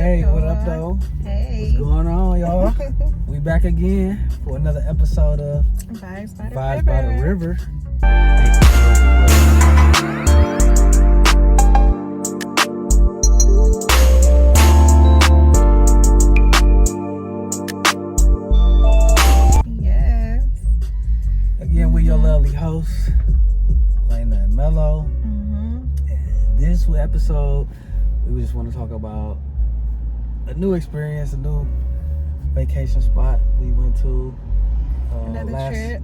Hey, what up, though? Hey. What's going on, y'all? We back again for another episode of Vibez by the Vibez River. by the River. Yes. Again, we your lovely hosts, Lena and Mello. And this episode, we just want to talk about a new experience, a new vacation spot we went to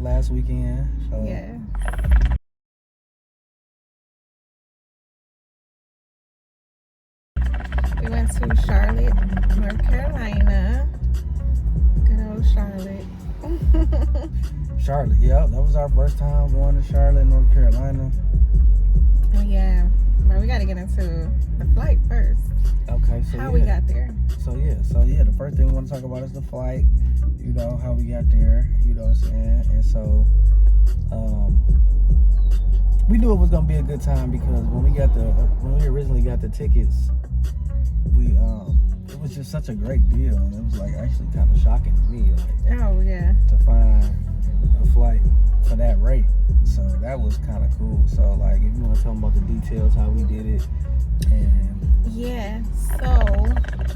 last weekend. So. Yeah. We went to Charlotte, North Carolina. Good old Charlotte. Charlotte, yeah, that was our first time going to Charlotte, North Carolina. Yeah, but we got to get into the flight first. Okay, so how we got there. So the first thing we want to talk about is the flight. You know, how we got there, you know what I'm saying? And so, we knew it was gonna be a good time because when we originally got the tickets, it was just such a great deal, and it was like actually kind of shocking to me, like, Oh yeah, to find a flight for that rate. So that was kind of cool. So like, if you want to tell them about the details, how we did it, and yeah. So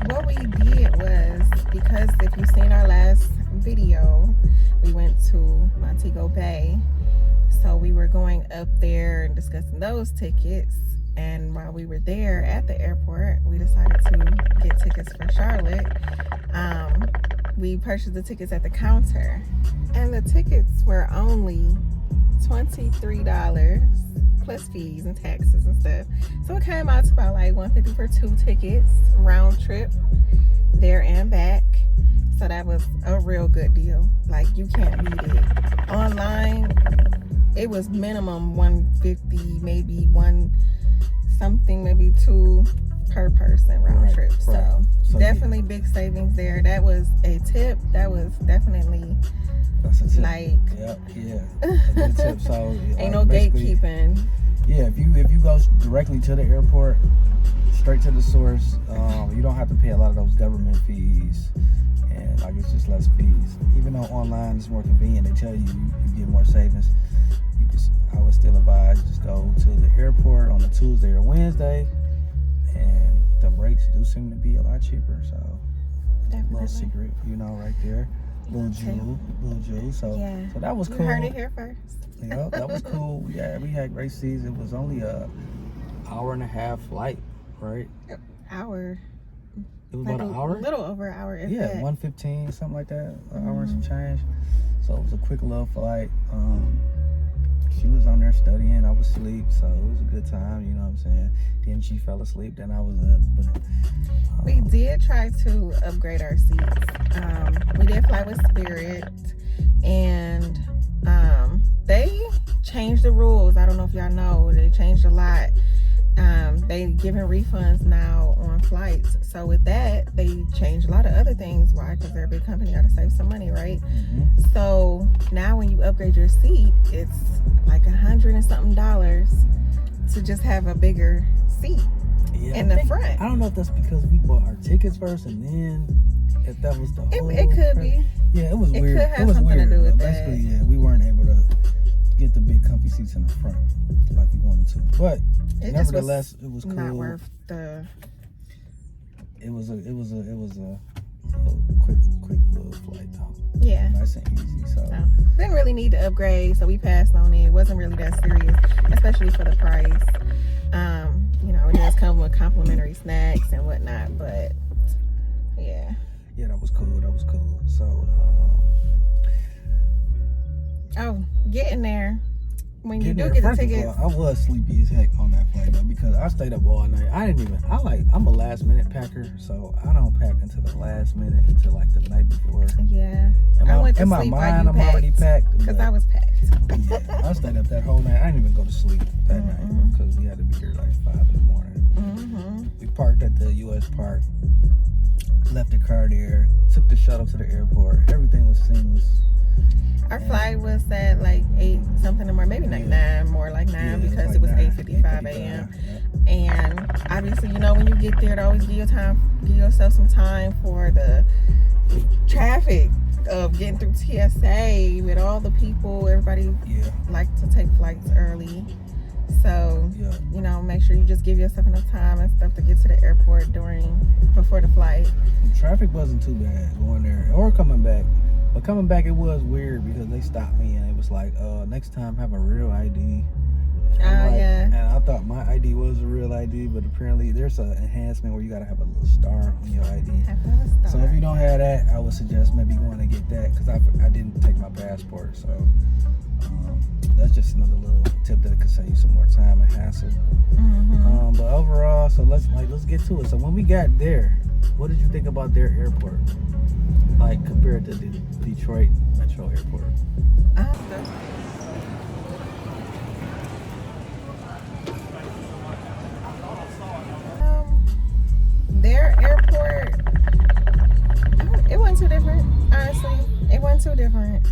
what we did was, because if you've seen our last video, we went to Montego Bay. So we were going up there and discussing those tickets. And while we were there at the airport, we decided to get tickets for Charlotte. We purchased the tickets at the counter, and the tickets were only $23 plus fees and taxes and stuff. So it came out to about like $150 for 2 tickets, round trip, there and back. So that was a real good deal. Like, you can't beat it. Online, it was minimum $150, maybe maybe 2 per person round trip. So definitely big savings there. That was a tip. That was definitely like a good tip. So ain't no gatekeeping. Yeah, if you go directly to the airport, straight to the source, you don't have to pay a lot of those government fees, and like it's just less fees. Even though online is more convenient, they tell you get more savings. I would still advise just go to the airport on a Tuesday or Wednesday, and the rates do seem to be a lot cheaper. So Definitely. Little secret, you know, right there, little jewel. So that was cool. You heard it here first. Yeah, that was cool. Yeah, we had great seats. It was only a hour and a half flight, right? Hour. It was about an hour. A little over an hour. Yeah, 1:15, something like that. An hour and some change. So it was a quick little flight. She was on there studying. I was asleep, so it was a good time. You know what I'm saying? Then she fell asleep. Then I was up. But we did try to upgrade our seats. We did fly with Spirit, and they changed the rules. I don't know if y'all know. They changed a lot. They giving refunds now on flights. So with that, they changed a lot of other things. Why? Because they're a big company, got to save some money, right? So now when you upgrade your seat, it's like $100 and something to just have a bigger seat in the front. I don't know if that's because we bought our tickets first, and then if that was the whole. It could be. Yeah, it was weird. It could have something to do with that. Basically, we weren't able to get the big comfy seats in the front like we wanted to, but nevertheless, it was cool. Not worth the. It was a quick little flight though. Yeah, nice and easy. So didn't really need to upgrade, so we passed on it. It wasn't really that serious, especially for the price. You know, it does come with complimentary snacks and whatnot, but yeah, that was cool. So getting there. When you do get the tickets, I was sleepy as heck on that flight though, because I stayed up all night. I'm a last minute packer, so I don't pack until the last minute, until like the night before. Yeah. In my mind, I'm already packed. Because I was packed. Yeah, I stayed up that whole night. I didn't even go to sleep that night because we had to be here like 5 in the morning. We parked at the U.S. Park, left the car there, took the shuttle to the airport. Everything was seamless. Our flight was at like 8 something or maybe like 9, more like 9 because it was 8:55 a.m. And obviously, when you get there, to always give yourself some time for the traffic of getting through TSA with all the people. Everybody like to take flights early. So, make sure you just give yourself enough time and stuff to get to the airport before the flight. Traffic wasn't too bad going there or coming back. But coming back, it was weird because they stopped me and it was like, next time have a real ID. And I thought my ID was a real ID, but apparently there's an enhancement where you gotta have a little star on your ID. So if you don't have that, I would suggest maybe going to get that because I didn't take my passport. So that's just another little tip that could save you some more time and hassle. But overall, so let's get to it. So when we got there, what did you think about their airport, like compared to the Detroit Metro Airport? Their airport, it wasn't too different. Honestly, it wasn't too different.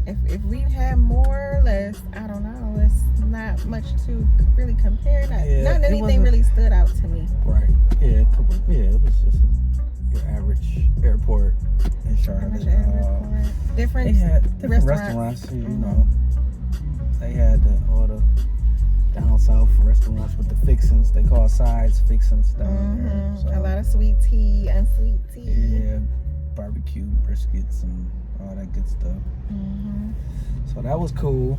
If we had more or less, I don't know. It's not much to really compare. Not anything really stood out to me. Right. Yeah. It was just your average airport in Charlotte. Different. They had different restaurants. They had all the down south restaurants with the fixins. They call sides fixins down there. So, a lot of sweet tea and sweet tea. Yeah, barbecue briskets and all that good stuff. So that was cool.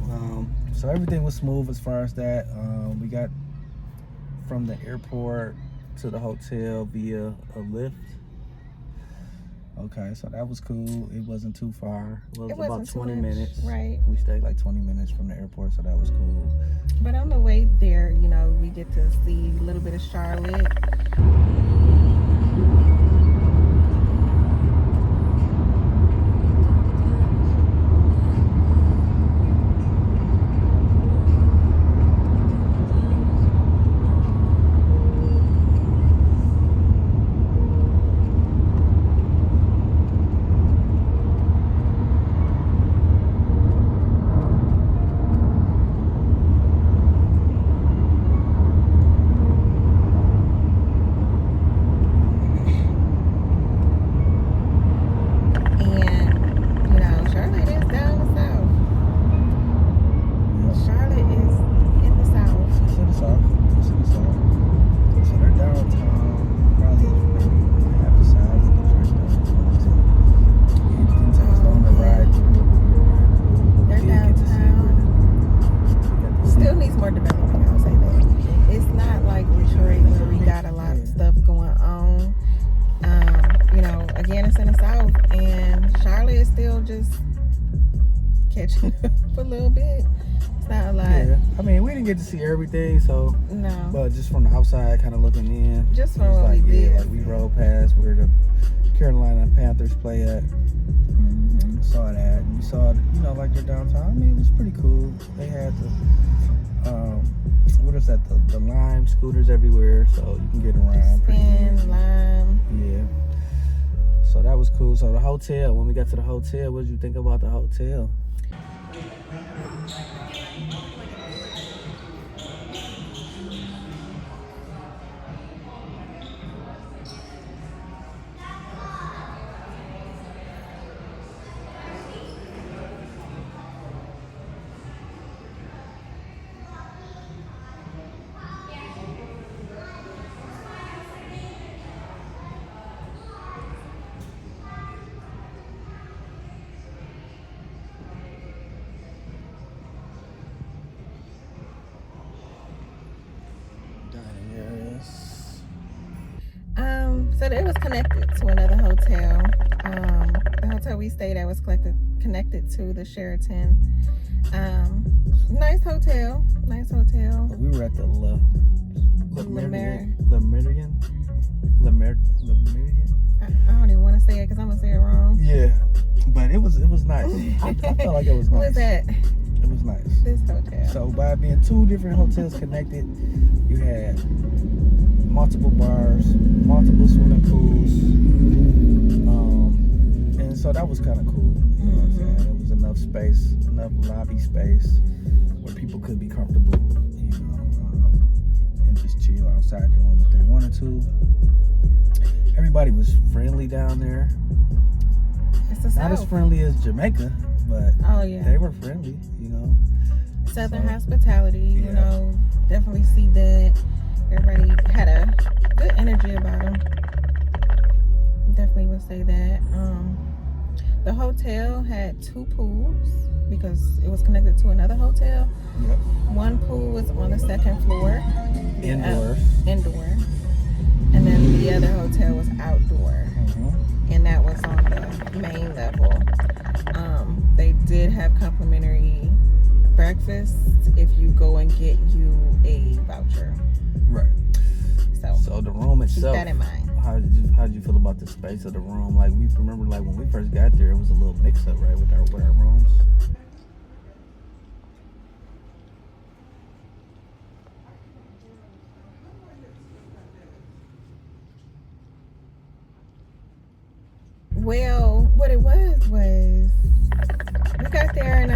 So everything was smooth as far as that. We got from the airport to the hotel via a lift. Okay, so that was cool. It wasn't too far. It was about 20 minutes. Right. We stayed like 20 minutes from the airport, so that was cool. But on the way there, we get to see a little bit of Charlotte. Catching up a little bit. It's not a lot. Yeah, I mean, we didn't get to see everything, so no. But just from the outside, kind of looking in, just from what we did. Like we rode past where the Carolina Panthers play at. Saw that, and we saw, like their downtown. I mean, it was pretty cool. They had the what is that? The Lime scooters everywhere, so you can get around. Lime. Yeah. So that was cool. So the hotel, when we got to the hotel, what did you think about the hotel? So it was connected to another hotel. The hotel we stayed at was connected to the Sheraton. Nice hotel. We were at the Le Meridian. I don't even want to say it because I'm gonna say it wrong. Yeah, but it was nice. I felt like it was nice. What was that? It was nice. This hotel. So by being two different hotels connected, you had multiple bars, multiple swimming pools, and so that was kind of cool. You know what I'm saying? There was enough space, enough lobby space where people could be comfortable. just chill outside the room if they wanted to. Everybody was friendly down there. It's the Not South. as friendly as Jamaica, but Oh yeah. they were friendly, you know. Southern So, hospitality, you yeah. know, definitely see that. Everybody had a good energy about them. Definitely would say that. The hotel had 2 pools because it was connected to another hotel. Yep. One pool was on the 2nd floor. Indoor. Indoor. And then the other hotel was outdoor. Mm-hmm. And that was on the main level. They did have complimentary breakfast if you go and get you a voucher. Right. So the room keep itself. that in mind. How did you feel about the space of the room? Like, we remember, like, when we first got there, it was a little mix up, right, with our rooms. Well, what it was we got there and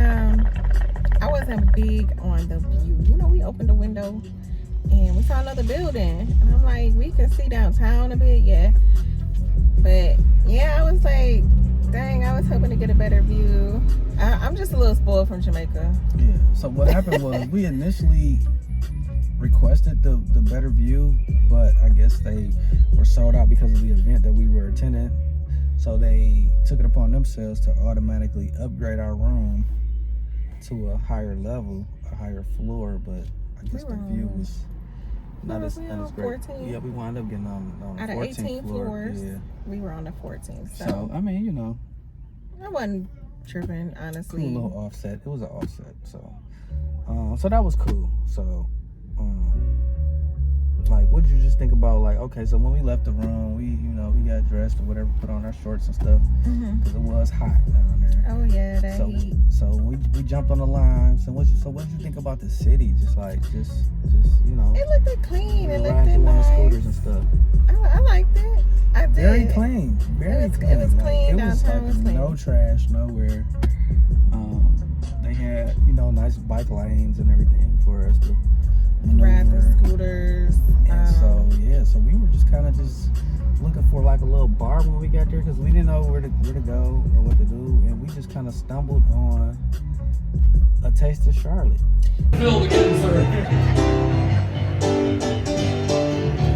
I wasn't big on the view. You know, we opened the window and we saw another building, and I'm like, we can see downtown a bit, yeah. But yeah, I was like, dang, I was hoping to get a better view. I'm just a little spoiled from Jamaica. Yeah. So what happened was we initially requested the better view, but I guess they were sold out because of the event that we were attending. So they took it upon themselves to automatically upgrade our room to a higher level, a higher floor. But I guess the view was not as great. 14. Yeah, we wound up getting on the Out of 14th 18 floor. floors, Yeah. we were on the 14th. So I mean, you know, I wasn't tripping, honestly. cool little offset. It was an offset. So that was cool. So like, what did you just think about, like, okay, so when we left the room, we got dressed or whatever, put on our shorts and stuff, because it was hot down there. Oh yeah, that heat. So we jumped on the line. So what did you think about the city? Just you know, It looked clean. It looked riding through on the nice. scooters and stuff. I liked it. I did. Very clean. Very clean. It was clean. It was Downtown was clean. no trash nowhere. They had, you know, nice bike lanes and everything for us to Ride the maneuver. scooters. And so we were just kind of just looking for like a little bar when we got there, because we didn't know where to go or what to do, and we just kind of stumbled on a taste of Charlotte. Phil again, sir.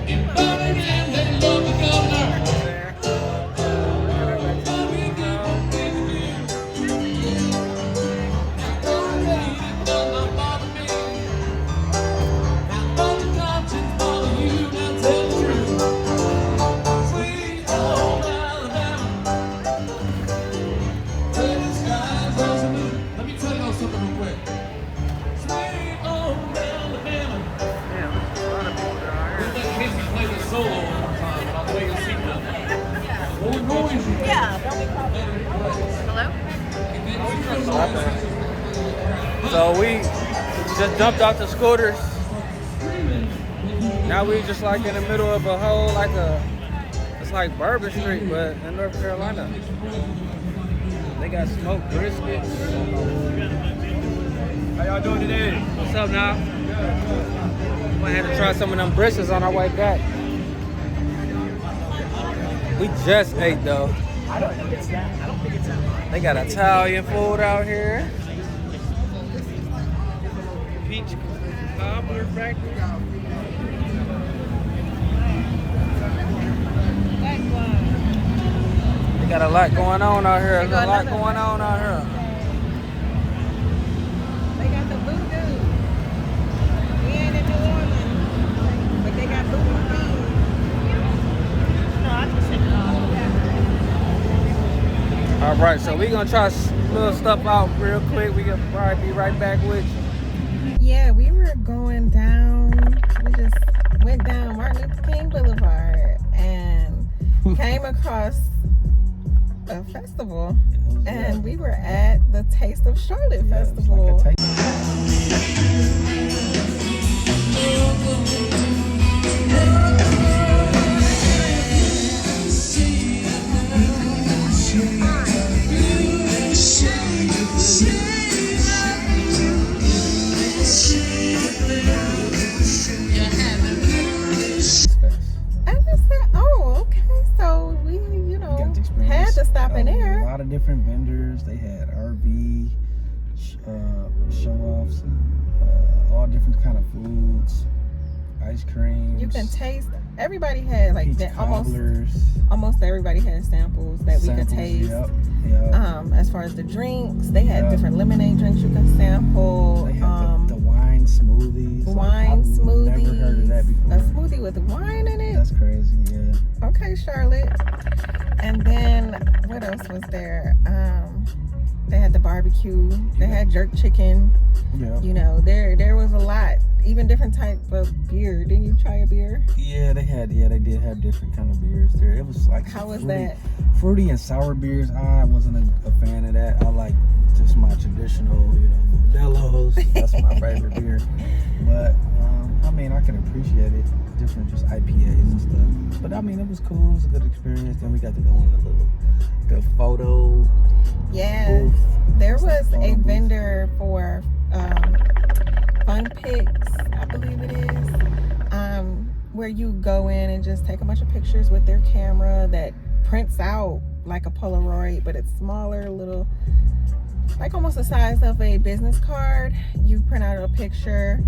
In Birmingham, they love the governor. So we just dumped out the scooters. Now we just like in the middle of a whole, it's like Bourbon Street, but in North Carolina. They got smoked briskets. How y'all doing today? What's up now? Might have to try some of them briskets on our way back. We just ate though. I don't think it's that. They got Italian food out here. Peach cobbler factory. They got a lot going on out here. There's a lot going on out here. They got the voodoo. We ain't in New Orleans, but they got voodoo beans. No, I just said All right, so we're gonna try little stuff out real quick. We can probably be right back with you. Yeah, we were going down. We just went down Martin Luther King Boulevard and came across a festival, and we were at the Taste of Charlotte Festival. You're having lot of different vendors. They had RV show-offs, and all different kind of foods, ice creams. You can taste. Everybody had like peach that. cobblers, Almost everybody had samples that we could taste. Yep. As far as the drinks, they had Yep. different lemonade drinks you can sample. They had the wine smoothies. Wine I've smoothies. Never heard of that before. A smoothie with wine in it. That's crazy. Yeah. Okay, Charlotte. And then what else was there? They had the barbecue. They had jerk chicken. Yeah. You know, there was a lot. Even different type of beer. Didn't you try a beer? Yeah, they did have different kind of beers there. It was like How was fruity, that? fruity and sour beers. I wasn't a fan of that. I like just my traditional, Modelo's. That's my favorite beer. But I mean, I can appreciate it. Different just IPAs and stuff. But I mean, it was cool. It was a good experience. Then we got to go on the photo Yes. booth. There It's like was photo a booth. vendor for fun pics, I believe it is, where you go in and just take a bunch of pictures with their camera that prints out like a Polaroid, but it's smaller, little, like almost the size of a business card. You print out a picture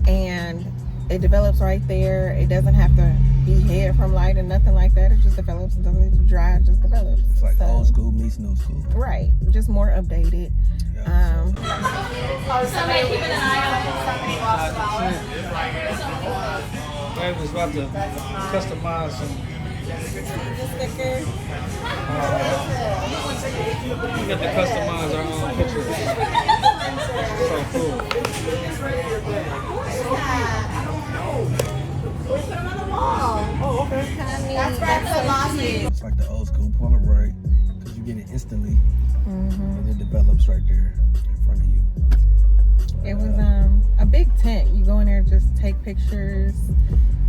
and it develops right there. It doesn't have to be hid from light and nothing like that. It just develops. It doesn't need to dry. It just develops. It's like So, old school meets new school. right, just more updated. Yeah, Somebody keeping an eye on somebody lost about. Babe was about to customize some. The sticker. We got to customize our own pictures. So cool. We put them on the wall. Oh, okay. That's right for the last week. It's like the old school Polaroid because you get it instantly and it develops right there in front of you. It was a big tent. You go in there, just take pictures,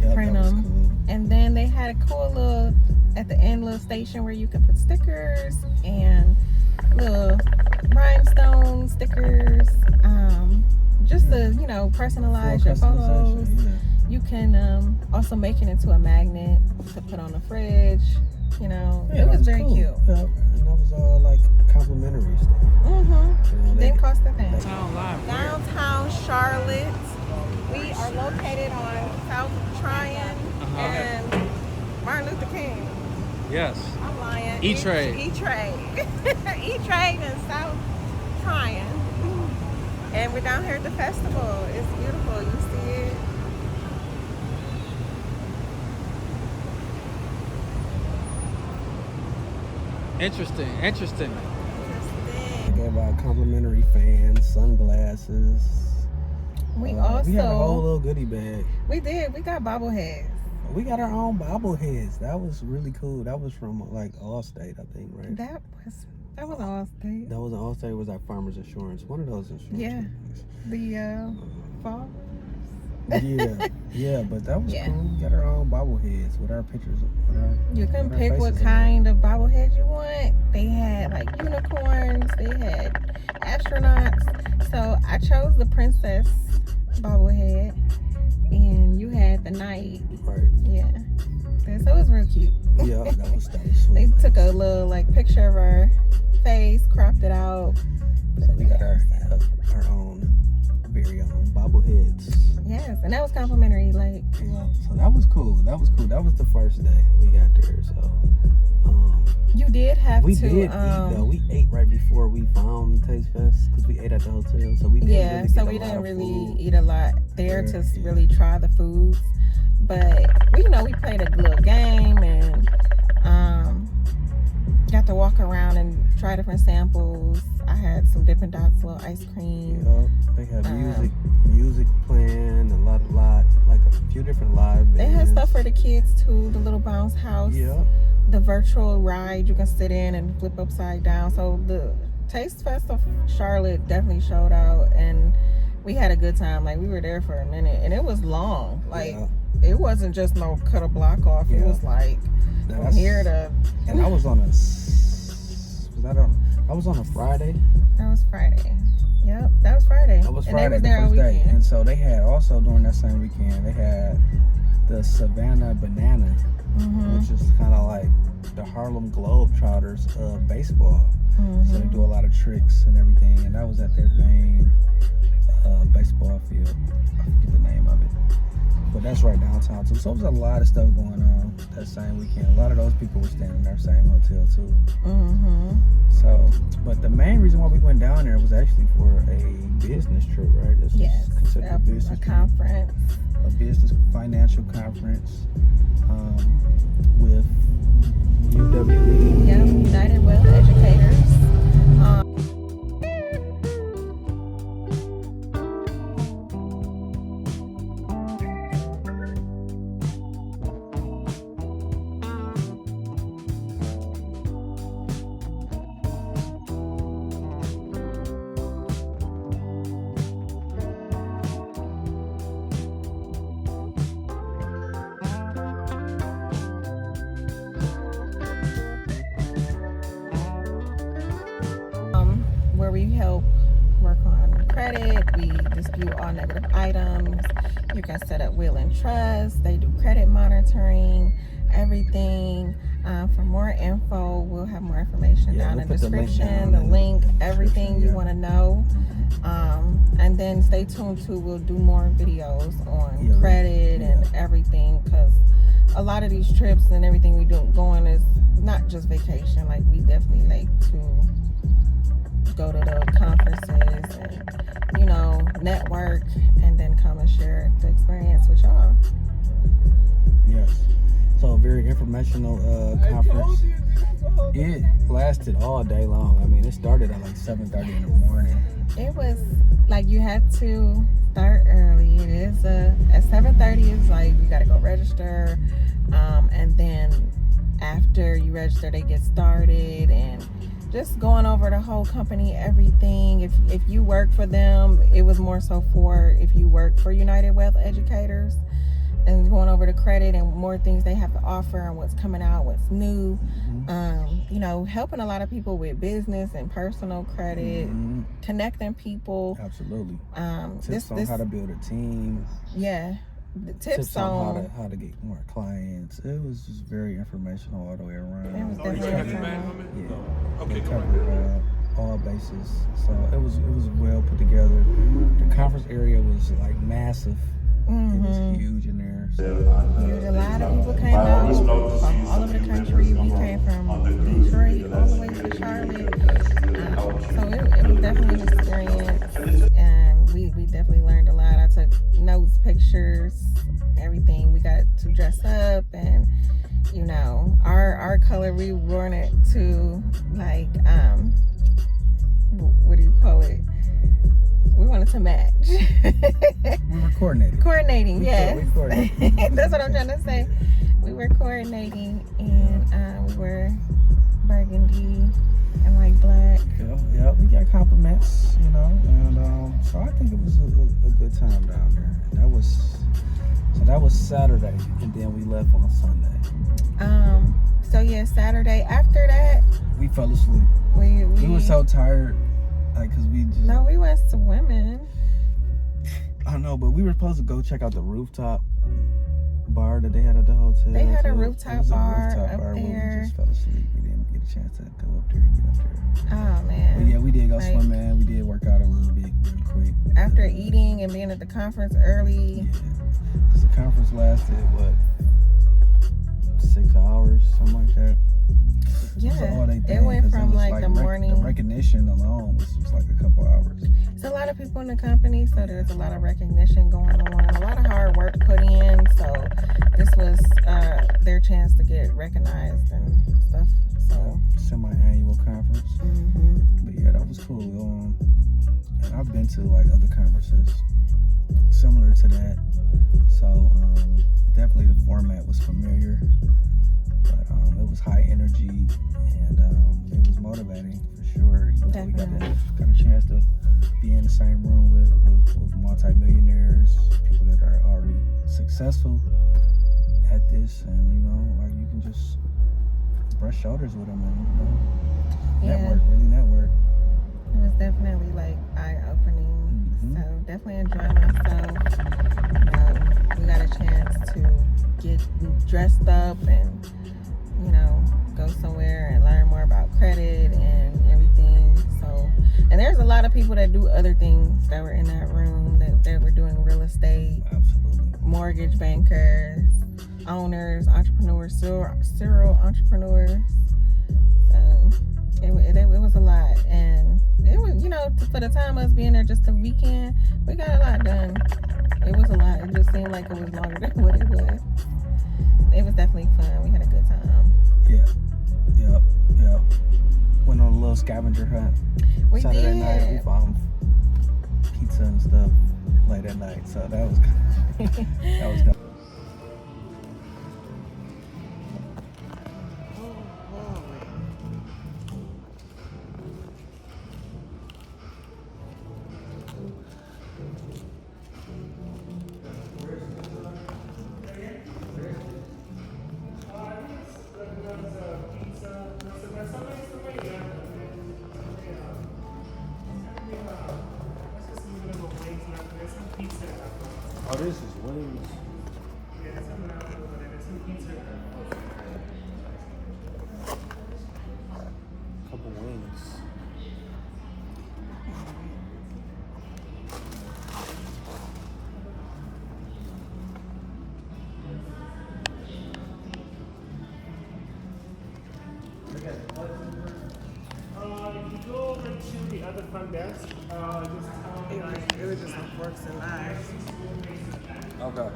Yeah, print that was them, cool. and then they had a cool little at the end little station where you could put stickers and little rhinestone stickers. Just to personalize Full your photos. customization, yeah. You can also make it into a magnet to put on the fridge. Yeah, It that was very cool. cute. Yeah, and that was all like complimentary stuff. Didn't cost a thing. Town live. Downtown Charlotte. We are located on South Tryon and Martin Luther King. Yes. I'm lying. E-Trade. E-Trade. E-Trade and South Tryon. And we're down here at the festival. It's beautiful. You see it? Interesting. They gave out complimentary fans, sunglasses. We we had a whole also little goodie bag. we got bobbleheads. We got our own bobbleheads. That was really cool. That was from like Allstate, I think, right? That was Allstate. That was Allstate. Was our Farmers Insurance. One of those insurance. Yeah. companies. The fall. Yeah, but that was Yeah. cool. We got our own bobbleheads with our pictures. You can with our pick what faces on it. kind of bobblehead you want. They had like unicorns. They had astronauts. So I chose the princess bobblehead, and you had the knight. Right. Yeah. So it was real cute. Yeah, that was They sweet. took a little like picture of her face, cropped it out. So we got our own, very own bobbleheads. Yes, and that was complimentary. Like, Yeah, so that was cool. That was the first day we got there. So you did have we to. did eat though. We ate right before we found Taste Fest because we ate at the hotel. So we didn't Yeah, really so get a we lot didn't of really food. eat a lot there to Yeah. really try the foods. But we played a little game and got to walk around and try different samples. I had some Dippin' Dots little ice cream. Yeah, they had music playing, a lot, like a few different live bands. They had stuff for the kids too, the little bounce house. Yeah, The virtual ride you can sit in and flip upside down. So the Taste Fest of Charlotte definitely showed out, and we had a good time. Like, we were there for a minute, and it was long. Like, yeah. it wasn't just no cut a block off. It Yeah. was like Now from that's- here to And I was on a Friday. that was Friday. Yep, that was Friday. That was and Friday, they was the there all first day. weekend. And so they had also during that same weekend, they had the Savannah Banana, Mm-hmm. which is kind of like the Harlem Globetrotters of baseball. Mm-hmm. So they do a lot of tricks and everything, and that was at their main baseball field. I forget the name of it, but that's right downtown too. So there was a lot of stuff going on that same weekend. A lot of those people were staying in their same hotel too. Mm-hmm. So, but the main reason why we went down there was actually for a business trip, right? This Yes, is considered a business a trip. conference. A business financial conference with UWE. Yep, United Wealth Educators. Where we help work on credit, we dispute all negative items. You can set up will and trust. They do credit monitoring, everything. For more info, we'll have more information down in the description, the link, everything you want to know. And then stay tuned too. We'll do more videos on credit and everything, because a lot of these trips and everything we do going is not just vacation. Like, we definitely like to go to the conferences and, you know, network, and then come and share the experience with y'all. Yes. So a very informational conference. It lasted all day long. I mean, it started at like 7:30 in the morning. It was like you had to start early. It is at 7:30 is like you gotta go register, and then after you register, they get started and just going over the whole company, everything. If you work for them, it was more so for if you work for United Wealth Educators, and going over the credit and more things they have to offer and what's coming out, what's new. You know, helping a lot of people with business and personal credit, connecting people. Absolutely. Tips on This how to build a team. Yeah. The tips on how to get more clients. It was just very informational all the way around. It was definitely They covered all bases. So it was well put together. The conference area was like massive. It was huge in there. So. A lot of people came out from all over the country. We came from Detroit all the way to Charlotte. So it was definitely an experience, and we definitely learned a lot. I took notes, pictures, everything. We got to dress up, and you know, our color, we worn it to like what do you call it? We wanted to match. We were coordinating. That's what I'm trying to say. We were coordinating, and we were burgundy and like black. Yeah, we got compliments, you know, and so I think it was a good time down there. That was Saturday, and then we left on Sunday. So yeah, Saturday. After that, we fell asleep. We were so tired, like, cause we just. No, we went swimming. I know, but we were supposed to go check out the rooftop bar that they had at the hotel. They had a rooftop bar up where there. we just fell asleep. We didn't get a chance to go up there and get up there. Oh man. But yeah, we did go swimming. We did work out a little bit real quick. After eating and being at the conference early. Yeah, because the conference lasted, what, 6 hours, something like that. Yeah, it went from like the morning. The recognition alone was just like a couple hours. It's a lot of people in the company, so there's a lot of recognition going on, a lot of hard work put in. So this was their chance to get recognized and stuff. So semi-annual conference. But yeah, that was cool. And I've been to like other conferences similar to that. So definitely the format was familiar. But it was high energy, and it was motivating for sure. You know, we got a chance to be in the same room with multi-millionaires, people that are already successful at this, and you know, like you can just brush shoulders with them and really network. It was definitely like eye-opening. So definitely enjoyed myself. We got a chance to get dressed up and, you know, go go somewhere and learn more about credit and everything. So, and there's a lot of people that do other things that were in that room that were doing real estate, Absolutely. mortgage bankers, owners, entrepreneurs, serial entrepreneurs. So it was a lot, and it was, you know, for the time us being there just a weekend, we got a lot done. It was a lot. It just seemed like it was longer than what it was. It was definitely fun. We had a good time. Yeah. Yep. Went on a little scavenger hunt. We Saturday did. night, we found pizza and stuff late at night. So that was that was good. Oh, this is wings. Couple wings. If you go over to the other front desk, just tell them It was just some forks and knives. Okay.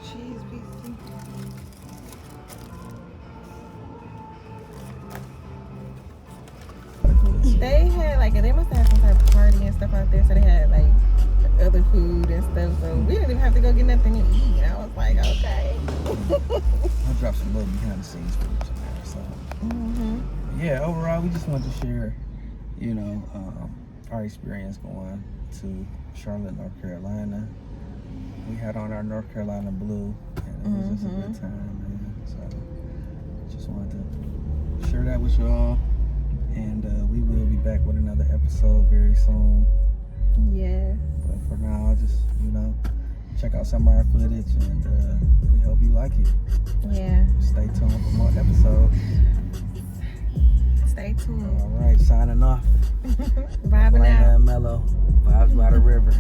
Cheese pieces. They had like, they must have had some type of party and stuff out there, so they had like other food and stuff. So we didn't even have to go get nothing to eat. I was like, okay. I'll drop some little behind the scenes footage in there. So yeah, overall, we just wanted to share, you know, our experience going to Charlotte, North Carolina. We had on our North Carolina blue, and it was just a good time, man. So just wanted to share that with y'all, and we will be back with another episode very soon. Yeah. But for now, I'll just, you know, check out some of our footage, and we hope you like it. Yeah. Stay tuned for more episodes. Stay tuned. All right, signing off. Vibing Blanda out. and Mellow, Vibes by the River.